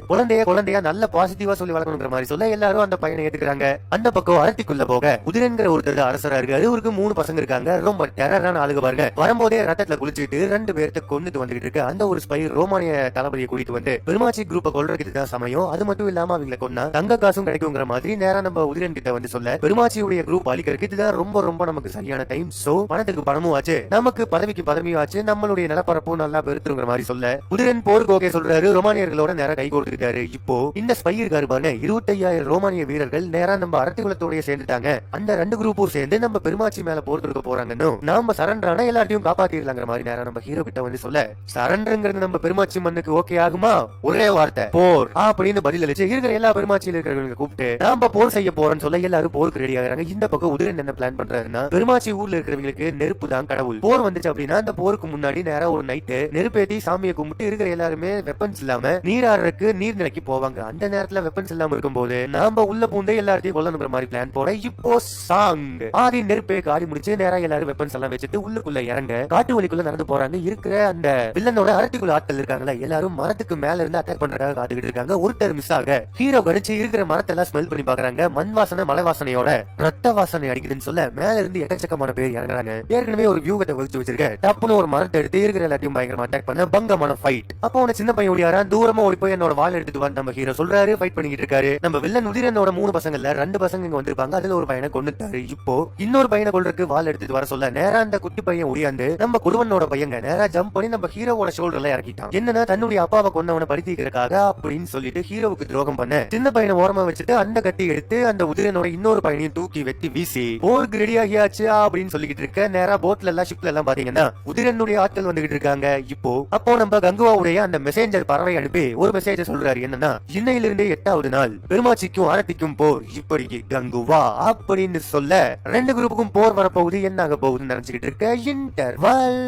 குழந்தையா நல்ல பாசிட்டிவா சொல்லி வளர்க்கணுங்கிற மாதிரி சொல்ல எல்லாரும் அந்த பையனை ஏத்துக்கிறாங்க. அந்த பக்கம் அரட்டிக்குள்ள போக உதிரன்கிற ஒருத்தர் அரசரா இருக்காரு. அவருக்கு 3 பசங்க இருக்காங்க. ரொம்ப டெரரான ஆளுக பாருங்க. வரும்போதே ரத்தத்துல குளிச்சுட்டு 2 பேர்த்த கொண்டுட்டு வந்துட்டு இருக்கு. அந்த ஒரு ஸ்பை ரோமானிய தளபதியை கூட்டிட்டு வந்து பெருமாச்சி குரூப்பை கொல்றதுக்கு தான் சமயம், அது மட்டும் இல்லாம அவங்களை கொன்னா தங்க காசும் கிடைக்குங்கிற மாதிரி நேரா நம்ம உதிரன் கிட்ட வந்து சொல்ல, பெருமாச்சியுடைய குரூப் அழிக்கிறதுக்கு இதுதான் ரொம்ப நமக்கு சரியான டைம். சோ பணத்துக்கு பணமும் ஆச்சு, நமக்கு பதவிக்கு பதவியும் ஆச்சு, நம்மளுடைய நிலப்பரப்பும் நல்லா பெருத்துங்கிற மாதிரி சொல்ல உதிரன் போருக்கு ஓகே சொல்றாரு. ரோமானியர்களோட நேரா கை கொடுத்துட்டாரு. இப்போ இந்த ஸ்பை இருக்காரு பாருங்க, 25,000 ரோமானிய வீரர்கள் நேரா நம்ம அரட்டிக்குளத்தோட சேர்ந்துட்டாங்க. அந்த 2 குரூப்பும் சேர்ந்து நம்ம பெருமாச்சி மேல போர் தொடுக்க போறாங்கன்னு, நாம சரண்டரான எல்லாத்தையும் காப்பாத்திடலாங்கிற மாதிரி நேரா நம்ம ஹீரோ கிட்ட வந்து சொல்ல, சரண்டருங்கிறது நம்ம பெருமாச்சி மண்ணுக்கு ஓகே ஆகுமா, ஒரே வார்த்தை போர் அப்படின்னு பதில் அளிச்சு இருக்கிற எல்லா பெருமாச்சியில இருக்கிறவங்க கூப்பிட்டு நாம போர் செய்ய போறோம்னு சொல்ல எல்லாரும் போருக்கு ரெடி ஆகுறாங்க. இந்த பக்கம் உதிரன் என்ன பிளான் பண்றாருன்னா, பெருமாச்சி ஊர்ல இருக்கிறவங்களுக்கு நெருப்பு தான் கடவுள், போர் வந்துச்சு அப்படின்னா அந்த போருக்கு முன்னாடி நேரா ஒரு நைட்டு நெருப்பேத்தி சாமியை கும்பிட்டு இருக்கிற எல்லாருமே வெப்பன்ஸ் இல்லாம நீராடுறதுக்கு நீர்நிலைக்கு போவாங்க. அந்த நேரத்துல வெப்பன்ஸ் இல்லாம இருக்கும்போது நாம உள்ள பூந்து எல்லாத்தையும் கொல்லணுங்கிற மாதிரி பிளான் போட இப்போ சாங் ஆதி நெருப்பே காடி முடிச்சு நேரா எல்லாரும் வெப்பன்ஸ் எல்லாம் வச்சுட்டு உள்ளுக்குள்ள இறங்க காட்டு வழிக்குள்ள நடந்து போறாங்க. இருக்கிற அந்த வில்லனோட அரட்டிக்குள்ள ஆட்கள் இருக்காங்களா, எல்லாரும் மரத்துக்கு மேல இருந்து அட்டாக் பண்றதுக்காக காத்துக்கிட்டு இருக்காங்க. ஒருத்தர் மிஸ் ஆக ஹீரோ கடிச்சு இருக்கிற மரத்தை எல்லாம் ஸ்மெல் பண்ணி பாக்குறாங்க. மண் வாசனை மலை வாசனையோட ரத்த வாசனை அடிக்குதுன்னு சொல்ல மேல இருந்து எக்கச்சக்கமான பேர் இறங்குறாங்க. ஏற்கனவே ஒரு வியூகத்தை வச்சு வச்சிருக்க டப்புன்னு ஒரு மரத்தை எடுத்து இருக்கிற எல்லாத்தையும் பயங்கரமா அட்டாக் பண்ண பங்கமான ஃபைட். அப்போ உன சின்ன பையன் ஓடியாரா, தூரமா ஓடி போய் என்னோட வாள் எடுத்துட்டு வந்து நம்ம ஹீரோ சொல்றாரு, ஃபைட் பண்ணிக்கிட்டு இருக்காரு. நம்ம வில்லன் உதிரனோட 3 பசங்கள்ல 2 பசங்க இங்க வந்திருப்பாங்க. அதுல ஒரு பையனை கொண்டுட்டாரு. இப்போ இன்னொரு பையனை கொல்றதுக்கு வாள் எடுத்துட்டு வர சொல்ல நேரா அந்த குட்டி பையன் ஓடியாந்து நம்ம குடுவனோட பையங்க நேரா ஜம்ப் பண்ணி நம்ம ஹீரோவோட ஷோல்டர்ல இறக்கிட்டான். என்னன்னா தன்னுடைய தன்னுடைய அப்பாவை கொண்டவனை படுத்திக்கிறதுக்காக அப்படின்னு சொல்லிட்டு ஹீரோவுக்கு துரோகம் பண்ண சின்ன பையனை ஓரமா வச்சுட்டு அந்த கட்டி எடுத்து அந்த உதிரனோட இன்னொரு பையனையும் தூக்கி வெட்டி வீசி போருக்கு ரெடி ஆகியாச்சு அப்படின்னு சொல்லிக்கிட்டு இருக்க நேரா போட்ல எல்லாம் ஷிப்ல எல்லாம் பாத்தீங்கன்னா உதிரனுடைய ஆட்கள் வந்துகிட்டு இருக்காங்க. அப்போ நம்ம கங்குவாவுடைய அந்த மெசேஞ்சர் பறவை அனுப்பி ஒரு மெசேஜ் சொல்றாரு, என்னன்னா இன்னையிலிருந்து 8வது நாள் பெருமாச்சிக்கும் ஆரத்திக்கும் போர், இப்படி கங்குவா அப்படின்னு சொல்ல 2 குரூப்புக்கும் போர் வரப்போகுது. என்ன ஆக போகுதுன்னு நினைச்சுக்கிட்டு இருக்க இன்டர்வல்.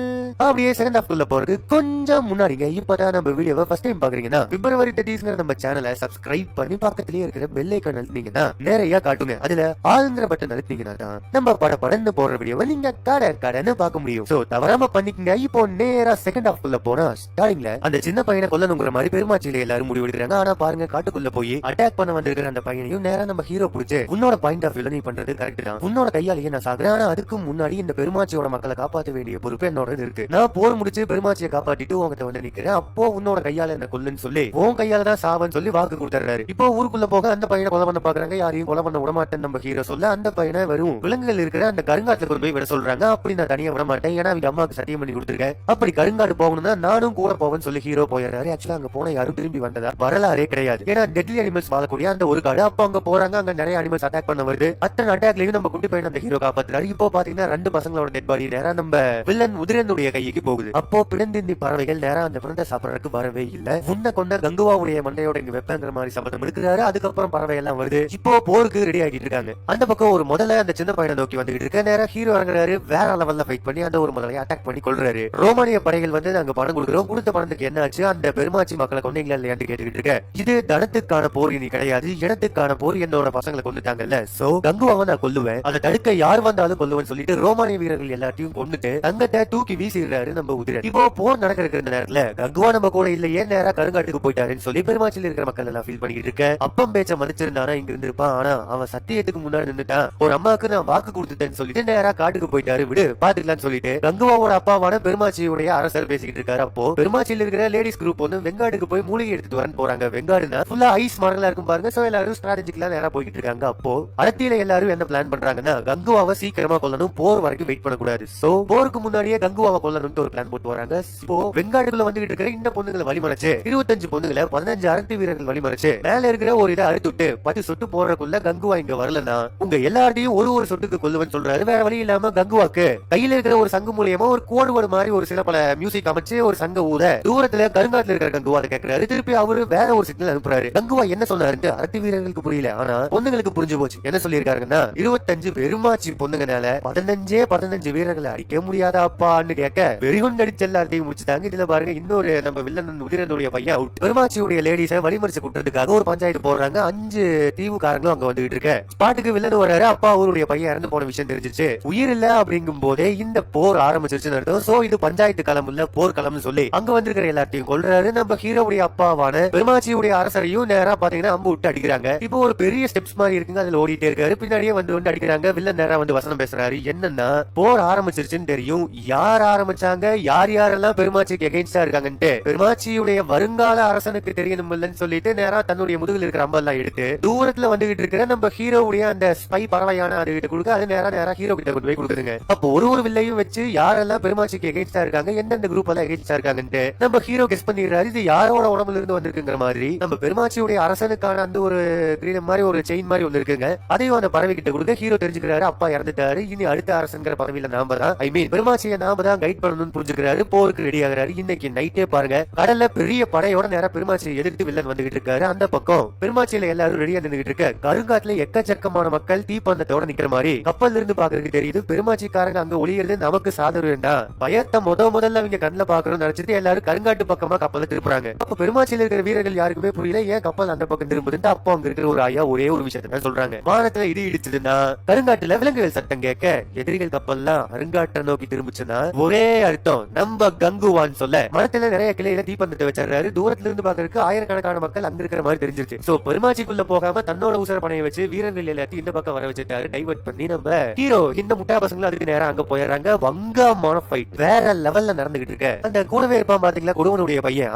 அப்படியே செகண்ட் ஹாஃப் குள்ள போறது கொஞ்சம் முன்னாடிங்க. இப்பதான் நம்ம வீடியோவை ஃபர்ஸ்ட் டைம் பாக்குறீங்கன்னா February 30 நம்ம சேனலை சப்ஸ்கிரைப் பண்ணி பக்கத்திலேயே இருக்கிற பெல் ஐகான் அழுத்தினீங்கன்னா நிறைய காட்டுங்க. அதுல ஆளுங்கிற பட்டன் அழுத்தினீங்கன்னா தான் நம்ம படன்னு போடுற வீடியோவை நீங்க கடன்னு பார்க்க முடியும். சோ தவறாம பண்ணிக்கங்க. இப்போ நேரா செகண்ட் ஹாஃப் குள்ள போனா ஸ்டார்டிங்ல அந்த சின்ன பையனை கொல்லணுங்கிற மாதிரி பெருமாச்சியில எல்லாரும் முடிவெடுக்கிறாங்க. ஆனா பாருங்க, காட்டுக்குள்ள போய் அட்டாக் பண்ண வந்திருக்கிற அந்த பையனையும் நேரா நம்ம ஹீரோ புடிச்சு, உன்னோட பாயிண்ட் ஆஃப் வியூல நீ பண்றது கரெக்ட் தான், உன்னோட கையாலேயே நான் சாகுறேன், ஆனா அதுக்கு முன்னாடி இந்த பெருமாச்சியோட மக்களை காப்பாற்ற வேண்டிய பொறுப்பு என்னோட இருக்கு. நான் போர் முடிச்சு பெருமாச்சியை காப்பாத்திட்டு உங்ககிட்ட வந்து நிக்கிறேன். அப்போ உன்னோட கையால என்ன கொல்லுன்னு சொல்லி உன் கையால தான் சாவன்னு சொல்லி வாக்கு கொடுத்துறாரு. இப்போ ஊருக்குள்ள போக அந்த பையனை கொலை பண்ண பாக்குறாங்க. யாரையும் கொலை பண்ண விடமாட்டேன் நம்ம ஹீரோ சொல்ல அந்த பையனை வரும் விலங்குகள் இருக்கிற அந்த கருங்காட்டுல கொண்டு போய் விட சொல்றாங்க. அப்படி நான் தனியா விட மாட்டேன், ஏன்னா அவங்க அம்மாவுக்கு சத்தியம் பண்ணி கொடுத்துருக்கேன். அப்படி கருங்காடு போகணும்னா நானும் கூட போவேன்னு சொல்லி ஹீரோ போயிடுறாரு. ஆக்சுவலா அங்க போன யாரும் திரும்பி வந்ததா வரலாறே கிடையாது. ஏன்னா டெட்லி அனிமல்ஸ் வாழக்கூடிய அந்த ஒரு காடு. அப்ப அங்க போறாங்க, அங்க நிறைய அனிமல்ஸ் அட்டாக் பண்ண வருது. அத்தனை அட்டாக்லயும் நம்ம குட்டி பையன் அந்த ஹீரோ காப்பாத்துறாரு. இப்போ பாத்தீங்கன்னா 2 பசங்களோட டெட் பாடி நேரா நம்ம வில்லன் உதிரனுடைய கைக்கு போகுது. அப்போ பிறந்திந்தி பறவைகள் நேரா அந்த பிறந்த சாப்பிடறதுக்கு வரவே இல்ல. உன்ன கொண்ட கங்குவாவுடைய மண்டையோட இங்க வெப்பங்கிற மாதிரி சபதம் எடுக்கிறாரு. அதுக்கப்புறம் பறவை எல்லாம் வருது. இப்போ போருக்கு ரெடி ஆகிட்டு இருக்காங்க. அந்த பக்கம் ஒரு முதல்ல அந்த சின்ன பையனை நோக்கி வந்துகிட்டு இருக்க நேரா ஹீரோ இறங்குறாரு. வேற லெவல்ல ஃபைட் பண்ணி அந்த ஒரு முதலையை அட்டாக் பண்ணி கொள்றாரு. ரோமானிய படைகள் வந்து நாங்க பணம் கொடுக்குறோம், கொடுத்த பணத்துக்கு என்ன ஆச்சு, அந்த பெருமாச்சி மக்களை கொண்டீங்களா இல்லையான்னு கேட்டுக்கிட்டு இருக்க. இது தனத்துக்கான போர் இனி கிடையாது, இடத்துக்கான போர். என்னோட பசங்களை கொண்டுட்டாங்கல்ல, சோ கங்குவாவை நான் கொல்லுவேன், அதை தடுக்க யார் வந்தாலும் கொல்லுவேன் சொல்லிட்டு ரோமானிய வீரர்கள் எல்லாத்தையும் கொண்டுட்டு தங்கத்தை தூக்கி வீசிடுறாரு நம்ம உதிரன். இப்போ போர் நடக்கிற நேரத்துல கங்குவா நம்ம கூட இல்லையே, நேரா கருங்காட்டுக்கு போயிட்டாருன்னு சொல்லி பெருமாச்சியில் இருக்கிற மக்கள் எல்லாம் ஃபீல் பண்ணிட்டு இருக்க. அப்பம் பேச்ச மதிச்சிருந்தானா இங்க இருந்திருப்பான், ஆனா அவன் சத்தியத்துக்கு முன்னாடி நின்னுட்டான். ஒரு அம்மாவுக்கு நான் வாக்கு கொடுத்துட்டேன்னு சொல்லிட்டு நேரா காட்டுக்கு போயிட்டாரு. விடு பாத்துக்கலாம்னு சொல்லிட்டு கங்குவாவோட அப்பாவான பெருமாச்சியுடைய அரசர் பேசிக்கிட்டு இருக்காரு. அப்போ பெருமாச்சியில் இருக்கிற லேடிஸ் குரூப் வந்து வெங்காடுக்கு போய் மூலிகை எடுத்துட்டு வரன்னு போறாங்க. வெங்காடுனா ஃபுல்லா ஐஸ் மாடலா இருக்கும் பாருங்க. சோ எல்லாரும் ஸ்ட்ராட்டஜிக்கலா நேரா போயிட்டு இருக்காங்க. அப்போ அரத்தியில எல்லாரும் என்ன பிளான் பண்றாங்கன்னா கங்குவாவை சீக்கிரமா கொல்லணும், போர் வரைக்கும் வெயிட் பண்ணக்கூடாது. சோ போருக்கு முன்னாடியே கங்குவாவை கொல்லணும்னு ஒரு பிளான் போட்டு வராங்க. இப்போ வெங்காடுக்குள்ள வந்துகிட்டு இருக்கிற இந்த பொண்ணுங்களை வழிமறைச்சு 25 பொண்ணுங்களை 15 அரத்தி வீரர்கள் வழிமறைச்சு மேல இருக்கிற ஒரு இதை அறுத்துட்டு 10 சொட்டு போறதுக்குள்ள கங்குவா இங்க வரலன்னா உங்க எல்லாரையும் ஒரு சொட்டுக்கு கொல்லுவன்னு சொல்றாரு. வேற வழி இல்லாம கங்குவாக்கு கையில இருக்கிற ஒரு சங்கு மூலியமா ஒரு கோடுவடு மாதிரி ஒரு சில பல மியூசிக் அமைச்சு ஒரு சங்க ஊத தூரத்துல கருங்காட்டுல இருக்கிற கங்குவா அதை கேட்கிறாரு. திருப்பி அவரு வேற ஒரு சிக்னல் அனுப்புறாரு. கங்குவா என்ன சொன்னாரு அரத்தி வீரர்களுக்கு புரியல, ஆனா பொண்ணுங்களுக்கு புரிஞ்சு போச்சு. என்ன சொல்லியிருக்காருன்னா 25 பெருமாச்சி பொண்ணுங்கனால 15 வீரர்களை அடிக்க முடியாத அப்பான்னு கேட்க வெறிகுண்டு அடிச்சு எல்லாத்தையும் முடிச்சுட்டாங்க. இதுல பாருங்க இன்னொரு நம்ம வில்லன் உதிரனுடைய பையன் அவுட். பெருமாச்சியுடைய லேடிஸை வழிமறிச்சு கூட்டுறதுக்காக ஒரு பஞ்சாயத்து போடுறாங்க. 5 தீவுக்காரங்களும் அங்க வந்துகிட்டு இருக்க. ஸ்பாட்டுக்கு வில்லன் வர்றாரு. அப்பா அவருடைய பையன் இறந்து போன விஷயம் தெரிஞ்சிச்சு. உயிர் இல்ல அப்படிங்கும் போதே இந்த போர் ஆரம்பிச்சிருச்சுன்னு அர்த்தம். சோ இது பஞ்சாயத்து களம் இல்ல போர் களம்னு சொல்லி அங்க வந்திருக்கிற எல்லாத்தையும் கொல்றாரு. நம்ம ஹீரோவுடைய அப்பாவான பெருமாச்சியுடைய அரசரையும் நேரா பாத்தீங்கன்னா அம்பு விட்டு அடிக்கிறாங்க. இப்போ ஒரு பெரிய ஸ்டெப்ஸ் மாதிரி இருக்குங்க, அதுல ஓடிட்டே இருக்காரு. பின்னாடியே வந்து அடிக்கிறாங்க. வில்லன் நேரா வந்து வசனம் பேசுறாரு. என்னன்னா போர் ஆரம்பிச்சிருச்சுன்னு தெரியும், யார் ஆரம்பிச்சாங்க, யாரெல்லாம் பெருமாச்சிக்கு எகென்ஸ்டா இருக்காங்கன்ட்டு பெருமாச்சியுடைய வருங்கால அரசனுக்கு தெரியணும் இல்லன்னு சொல்லிட்டு நேரா தன்னுடைய முதுகில் இருக்கிற அம்பெல்லாம் எடுத்து தூரத்துல வந்துகிட்டு இருக்கிற நம்ம ஹீரோவுடைய அந்த ஸ்பை பறவையான அது கிட்ட கொடுக்க, அது நேரா ஹீரோ கிட்ட கொண்டு போய் கொடுக்குதுங்க. அப்போ ஒரு வில்லையும் வச்சு யாரெல்லாம் பெருமாச்சிக்கு எகென்ஸ்டா இருக்காங்க, எந்தெந்த குரூப் எல்லாம் எகென்ஸ்டா இருக்காங்கன்ட்டு நம்ம ஹீரோ கெஸ் பண்ணிடுறாரு. இது யாரோட உடம்புல இருந்து வந்திருக்குங்கிற மாதிரி நம்ம பெருமாச்சியுடைய அரசனுக்கான அந்த ஒரு கிரீடம் மாதிரி ஒரு செயின் மாதிரி ஒன்று இருக்குங்க. அதையும் அந்த பறவை கிட்ட கொடுக்க ஹீரோ தெரிஞ்சுக்கிறாரு, அப்பா இறந்துட்டாரு, இனி அடுத்த அரசன்கிற பதவியில நாம தான், ஐ மீன் பெருமாச்சியை நாம தான் கைட் பண்ணணும்னு புரிஞ்சுக்கிறாரு. போருக்கு ரெடி ஆகிறாரு. இன்னைக்கு நைட்டே பாருங்க கடல்ல பெரிய படையோட நேரா பெருமாச்சியை எதிர்த்து வில்லன் வந்துகிட்டு இருக்காரு. அந்த பக்கம் பெருமாச்சியில எல்லாரும் ரெடியா நின்றுகிட்டு இருக்க. கருங்காட்டுல எக்கச்சக்கமான மக்கள் தீப்பந்தத்தோட நிக்கிற மாதிரி கப்பல்ல இருந்து பாக்குறதுக்கு தெரியுது. பெருமாச்சிக்காரங்க அங்க ஒளியிறது நமக்கு சாதனம் வேண்டாம், பயத்தை முதல்ல அவங்க கண்ணில் பாக்குறோம்னு நினைச்சிட்டு எல்லாரும் கருங்காட்டு பக்கமா கப்பலை திருப்புறாங்க. அப்ப பெருமாச்சியில இருக்கிற வீரர்கள் யாருக்குமே புரியல ஏன் கப்பல் அந்த பக்கம் திரும்புதுன்னு. அப்போ அங்க இருக்கிற ஒரு ஐயா ஒரே ஒரு விஷயத்த சொல்றாங்க, வானத்துல இடி இடிச்சதுன்னா கருங்காட்டுல விலங்குகள் சட்டம் கேட்க எதிரிகள் கப்பல்லாம் அருங்காட்டை நோக்கி திரும்பிச்சுன்னா ஒரே அர்த்தம் நம்ம கங்குவான்னு சொல்ல மரத்துல நிறைய கிளையில தீப்பந்தத்தை வச்சிடறாரு. தூரத்துல இருந்து பாக்குறதுக்கு ஆயிரக்கணக்கான மக்கள் அங்க இருக்கிற மாதிரி தெரிஞ்சிருச்சு. சோ பெருமாச்சிக்குள்ள போகாம தன்னோட உசர பணையை வச்சு வீரர்கள் எல்லாத்தையும் இந்த பக்கம் வர வச்சுட்டாரு. டைவர்ட் பண்ணி நம்ம ஹீரோ இந்த முட்டா பசங்களும் அதுக்கு நேரம் அங்க போயிடுறாங்க. வங்கமான ஃபைட் வேற லெவல்ல நடந்துகிட்டு இருக்க. அந்த கூடவே இருப்பான் பாத்தீங்களா குடுவனுடைய பையன்,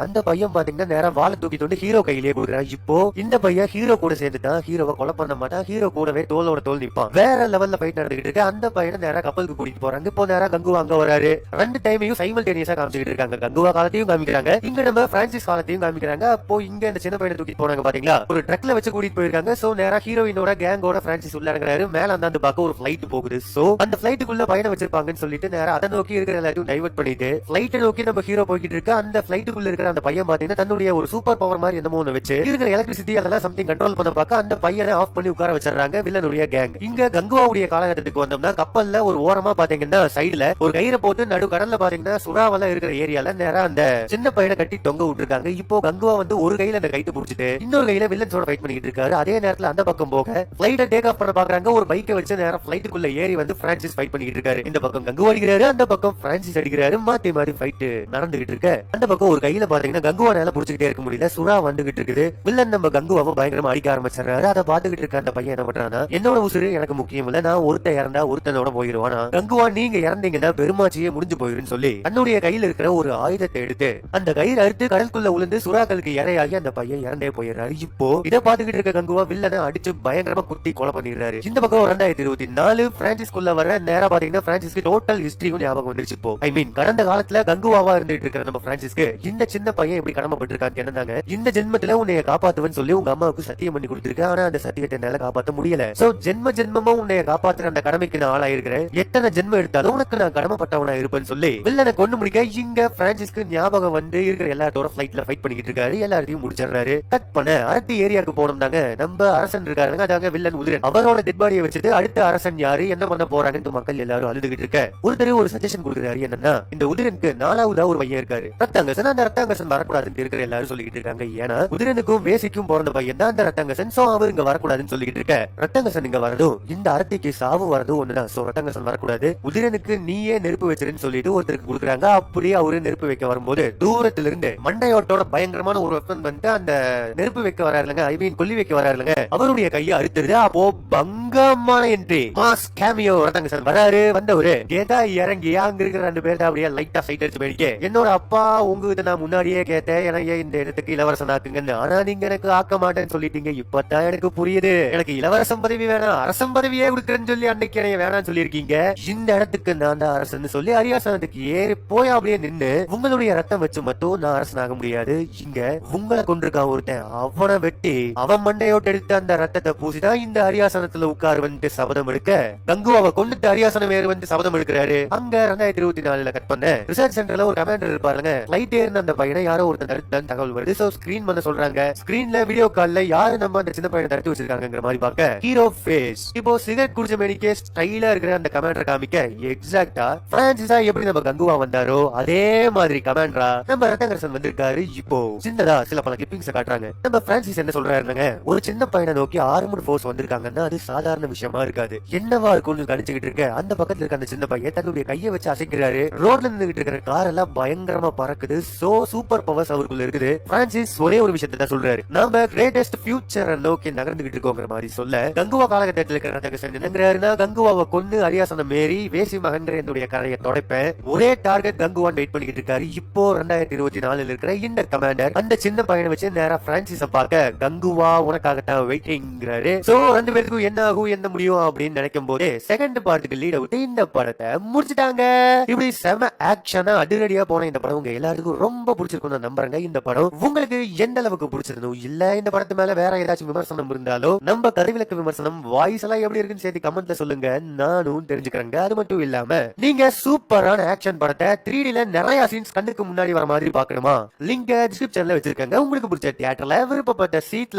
அந்த பையன் பாத்தீங்கன்னா நேரம் வாழை தூக்கி தொண்டு ஹீரோ கையிலேயே கொடுக்குறான். இப்போ இந்த பையன் ஹீரோ கூட சேர்ந்துட்டான். ஹீரோவை கொலை பண்ண மாட்டான், ஹீரோ கூடவே தோளோட தோல் நிப்பான். வேற லெவல்ல ஃபைட் நடந்துகிட்டு இருக்கு. அந்த பையனை நேரம் கப்பலுக்கு கூட்டிட்டு போறாங்க. இப்போ நேரம் கங்குவா அங்க வராரு. 2 டைமையும் சைமல்டேனியஸா காமிச்சுக்கிட்டு இருக்காங்க. கங்குவா காலத்தையும் காமிக்கிறாங்க, இங்க நம்ம பிரான்சிஸ் காலத்தையும் காமிக்கிறாங்க. அப்போ இங்க இந்த சின்ன பையனை தூக்கிட்டு போனாங்க பாத்தீங்களா, ஒரு ட்ரக்ல வச்சு கூட்டிட்டு போயிருக்காங்க. சோ நேரா ஹீரோயினோட கேங்கோட பிரான்சிஸ் உள்ள இறங்குறாரு. மேல அந்த பக்கம் ஒரு பிளைட் போகுது. சோ அந்த பிளைட்டுக்குள்ள பயணம் வச்சிருப்பாங்கன்னு சொல்லிட்டு நேரா அதை நோக்கி இருக்கிற எல்லாத்தையும் டைவர்ட் பண்ணிட்டு பிளைட்டை நோக்கி நம்ம ஹீரோ போய்கிட்டு இருக்கு. அந்த பிளைட்டுக்குள்ள இருக்கிற அந்த பையன் பாத்தீங்கன்னா தன்னுடைய ஒரு சூப்பர் பவர் மாதிரி என்னமோ ஒண்ணு வச்சு இருக்கிற எலக்ட்ரிசிட்டி அதெல்லாம் சம்திங் கண்ட்ரோல் பண்ண பார்க்க அந்த பையனை ஆஃப் பண்ணி உட்கார வச்சிடறாங்க வில்லனுடைய கேங். இங்க கங்குவாவுடைய காலகட்டத்துக்கு வந்தோம்னா கப்பல்ல ஒரு ஓரமா பாத்தீங்கன்னா சைடுல ஒரு கயிறை போட்டு நடு கடல்ல பாத்தீங்கன்னா சுறாவெல்லாம் இருக்கிற ஏரியால நேரா அந்த சின்ன பையனை கட்டி தொங்க விட்டுருக்காங்க. இப்போ கங்குவா ஒரு கையில அந்த கைட்டு புடிச்சிட்டு இன்னொரு கையில வில்லன்ஸோட ஃபைட் பண்ணிட்டு இருக்காரு. அதே நேரத்துல அந்த பக்கம் போக பிளைட்டை டேக் ஆஃப் பண்ண பாக்குறாங்க. ஒரு பைக்கை வச்சு நேரா பிளைட்டுக்குள்ள ஏறி பிரான்சிஸ் ஃபைட் பண்ணிட்டு இருக்காரு. இந்த பக்கம் கங்குவா அடிக்கிறாரு, அந்த பக்கம் பிரான்சிஸ் அடிக்கிறாரு. மாத்தி மாத்தி ஃபைட் நடந்துகிட்டு இருக்கு. அந்த பக்கம் ஒரு கையில பாத்தீங்கன்னா கங்குவானால புடிச்சுக்கிட்டே இருக்க முடியல, சுறா வந்துகிட்டு இருக்குது. வில்லன் நம்ம கங்குவாவை பயங்கரமா அடிக்க ஆரம்பிச்சாரு. அதை பாத்துக்கிட்டு இருக்க அந்த பையன் என்ன பண்றானா, என்னோட உசுறு எனக்கு முக்கியம் இல்ல, நான் ஒருத்தன் இறந்தா ஒருத்தனோட போயிருவானா, கங்குவா நீங்க இறந்தீங்கன்னா பெருமாச்சியே முடிஞ்சு போயிருன்னு சொல்லி தன்னுடைய கையில இருக்கிற ஒரு ஆயுதத்தை எடுத்து அந்த கயிறு அறுத்து கடலுக்குள்ள உளுந்து சுறாக்களுக்கு இரையாகி அந்த பையன் இறந்தே போயிடுறாரு. இப்போ இதை பாத்துக்கிட்டு இருக்க கங்குவா வில்லனை அடிச்சு பயங்கரமா குத்தி கொலை பண்ணிடுறாரு. இந்த பக்கம் 2024 பிரான்சிஸ்குள்ள வர நேரா பாத்தீங்கன்னா பிரான்சிஸ்க்கு டோட்டல் ஹிஸ்டரியும் ஞாபகம் வந்துருச்சு. இப்போ ஐ மீன் கடந்த காலத்துல கங்குவாவா இருந்துட்டு இருக்கிற நம்ம பிரான்சிஸ்க்கு இந்த சின்ன பையன் எப்படி கடமைப்பட்டிருக்கான்னு என்னதாங்க, இந்த ஜென்மத்துல உன்னைய காப்பாத்துவன்னு சொல்லி உங்க அம்மாவுக்கு சத்தியம் பண்ணி கொடுத்திருக்க. ஆனா அந்த சத்தியத்தை என்னால காப்பாற்ற முடியல. சோ ஜென்ம ஜென்மமா உன்னைய காப்பாத்துற அந்த கடமைக்கு நான் ஆளாயிருக்கிறேன். எத்தனை ஜென்மம் எடுத்தாலும் உனக்கு நான் கடமைப்பட்டவனா இருப்பேன்னு சொல்லி வில்லனை கொண்டு முடிக்க இங்க பிரான்சிஸ்க்கு ஞாபகம் இருக்கிற எல்லாத்தோட ஃபிளைட்ல ஃபைட் பண்ணிட்டு இருக்காரு. எல்லாரையும் முடிச்சிடறாரு. கட் பண்ண அடுத்த ஏரியாவுக்கு போனோம்னாங்க நம்ம அரசன் இருக்காருங்க, அதாங்க வில்லன் உதிரன். அவரோட டெட் பாடியை வச்சுட்டு அடுத்த அரசன் யாரு என்ன பண்ண போறாங்கன்னு மக்கள் எல்லாரும் அழுதுகிட்டு இருக்க ஒருத்தர் ஒரு சஜஷன் கொடுக்குறாரு. என்னன்னா இந்த உதிரனுக்கு 4வதா ஒரு பையன் இருக்காரு ரத்தாங்கசன். அந்த ரத்தாங்கசன் வரக்கூடாதுன்னு இருக்கிற எல்லாரும் சொல்லிட்டு இருக்காங்க. ஏன்னா உதிரனுக்கும் வேசிக்கும் பிறந்த பையன் தான் அந்த ரத்தாங்கசன். சோ அவர் இங்க வரக்கூடாதுன்னு சொல்லிட்டு இருக்க ரத்தாங்கசன் இங்க வரதும் இந்த அரத்திக்கு சாவு வரதும் ஒண்ணுதான். சோ ரத்தாங்கசன் வரக்கூடாது, உதிரனுக்கு நீயே நெருப்பு வச்சிருன்னு சொல்லிட்டு ஒருத்தருக்கு கொடுக்குறாங்க. அப்படியே அவரு நெருப்பு வைக்க வரும்போது தூரத்துல இருந்து மண்டையோட்டோட பயங்கரமான ஒரு வெப்பன் வந்து அந்த நெருப்பு வைக்க வராருலங்க, ஐ மீன் கொல்லி வைக்க வராருலங்க, அவருடைய கையை அறுத்துருது. அப்போ பங்கமான என்ட்ரி மாஸ் கேமியோ ரத்தாங்கசன் வராரு. வந்தவரு கேட்டா இறங்கி அங்க இருக்கிற 2 பேர் அப்படியே லைட்டா சைட் அடிச்சு போயிடுச்சு. என்னோட அப்பா உங்ககிட்ட நான் முன்னாடியே கேட்டேன் எனக்கு இந்த இடத்துக்கு இளவரசன் ஆக்குங்கன்னு, ஆனா நீங்க எனக்கு ஆக்க மாட்டேன்னு சொல்லிட்டீங்க. இப்பதான் எனக்கு புரியுது, எனக்கு இளவரசன் பதவி வேணாம் அரசன் பதவியே கொடுக்குறேன்னு சொல்லி அன்னைக்கு எனக்கு வேணாம்னு சொல்லியிருக்கீங்க. இந்த இடத்துக்கு நான் தான் அரசன் சொல்லி அரியாசனத்துக்கு ஏறி போய் அப்படியே நின்னு உங்களுடைய ரத்தம் வச்சு மட்டும் நான் அரசன் ஆக முடியாது, இங்க உங்களை கொண்டிருக்கான் ஒருத்தன், அவனை வெட்டி அவன் மண்டையோட்டு எடுத்து அந்த ரத்தத்தை பூசிதான் இந்த அரியாசனத்துல உட்கார் வந்து சபதம் எடுக்க கங்குவாவை கொண்டுட்டு அரியாசனம் ஏறு வந்து சபதம் எடுக்கிறாரு. அங்க 2024 கட் பண்ண ரிசர்ச் சென்டர்ல ஒரு கமாண்டர் இருப்பாருங்க, லைட் ஏறின அந்த பையனை யாரோ ஒருத்தன் தடுத்தான் தகவல் வருது. சோ ஸ்கிரீன் பண்ண சொல்றாங்க. ஸ்கிரீன்ல வீடியோ கால்ல யாரு நம்ம அந்த சின்ன பையனை தடுத்து வச்சிருக்காங்கிற மாதிரி பார்க்க ஹீரோ ஃபேஸ். இப்போ சிகரெட் குடிச்ச மேனிக்கே ஸ்டைலா இருக்கிற அந்த கமாண்டர் காமிக்க எக்ஸாக்டா பிரான்சிஸா எப்படி நம்ம கங்குவா வந்தாரோ அதே மாதிரி கமாண்டரா நம்ம ரத்தங்கரசன் வந்திருக்காரு. இப்போ சின்னதா சில பல கிளிப்பிங்ஸ் காட்டுறாங்க. நம்ம பிரான்சிஸ் என்ன சொல்றாருங்க, ஒரு சின்ன பையனை நோக்கி ஆர்மட் ஃபோர்ஸ் வந்திருக்காங்கன்னா அது சாதாரண விஷயமா இருக்காது, என்னவா இருக்கும்னு கணிச்சுக்கிட்டு இருக்க அந்த பக்கத்துல இருக்க அந்த சின்ன பையன் தன்னுடைய கையை வச்சு அசைக்கிறாரு. ரோட்ல நின்றுகிட்டு இருக்கிற கார் எல்லாம் பயங்கரமா பறக்குது. சோ சூப்பர் பவர்ஸ் அவருக்குள்ள இருக்குது. பிரான்சிஸ் ஒரே ஒரு விஷயத்தை தான் சொல்றாரு, நாம கிரேட்டஸ்ட் ஃபியூச்சரை நோக்கி நகர்ந்துகிட்டு இருக்கோங்கிற மாதிரி சொல்ல கங்குவா காலகட்டத்தில் இருக்கிற ரத்தங்கரசன் என்னங்கிறாருன்னா, கங்குவாவை கொண்டு அரியாசனம் மேரி வேசி மகன்ற என்னுடைய கரையை தொடைப்பேன், ஒரே டார்கெட் கங்குவான் வெயிட் பண்ணிக்கிட்டு இருக்காரு. இப்போ 2024 இருக்கிற இந்த கமாண்டர் அந்த சின்ன பையனை வச்சு நேரா பிரான்சிஸ பார்க்க கங்குவா உனக்காகத்தான் வெயிட்டிங்கிறாரு. சோ 2 பேருக்கும் என்ன ஆகும் என்ன முடியும் அப்படின்னு நினைக்கும் போது செகண்ட் பார்ட்டுக்கு லீட் விட்டு இந்த படத்தை முடிச்சுட்டாங்க. இப்படி செம ஆக்ஷனா அதிரடியா போன இந்த படம் உங்க எல்லாருக்கும் ரொம்ப பிடிச்சிருக்கும் நம்புறேங்க. இந்த படம் உங்களுக்கு எந்த அளவுக்கு பிடிச்சிருந்தோம், இல்ல இந்த படத்து மேல வேற ஏதாச்சும் விமர்சனம் இருந்தாலோ நம்ம கதைவிலக்கு விமர்சனம் வாய்ஸ் எல்லாம் எப்படி இருக்குன்னு சேர்த்து கமெண்ட்ல சொல்லுங்க, நானும் தெரிஞ்சுக்கிறேங்க. அது மட்டும் இல்லாம நீங்க சூப்பரான ஆக்ஷன் படத்தை 3Dல நிறைய சீன்ஸ் கண்ணுக்கு முன்னாடி வர மாதிரி பாக்கணுமா, லிங்க் டிஸ்கிரிப்ஷன்ல வச்சிருக்கேங்க. உங்களுக்கு பிடிச்ச தியேட்டர்ல விருப்பப்பட்ட சீட்ல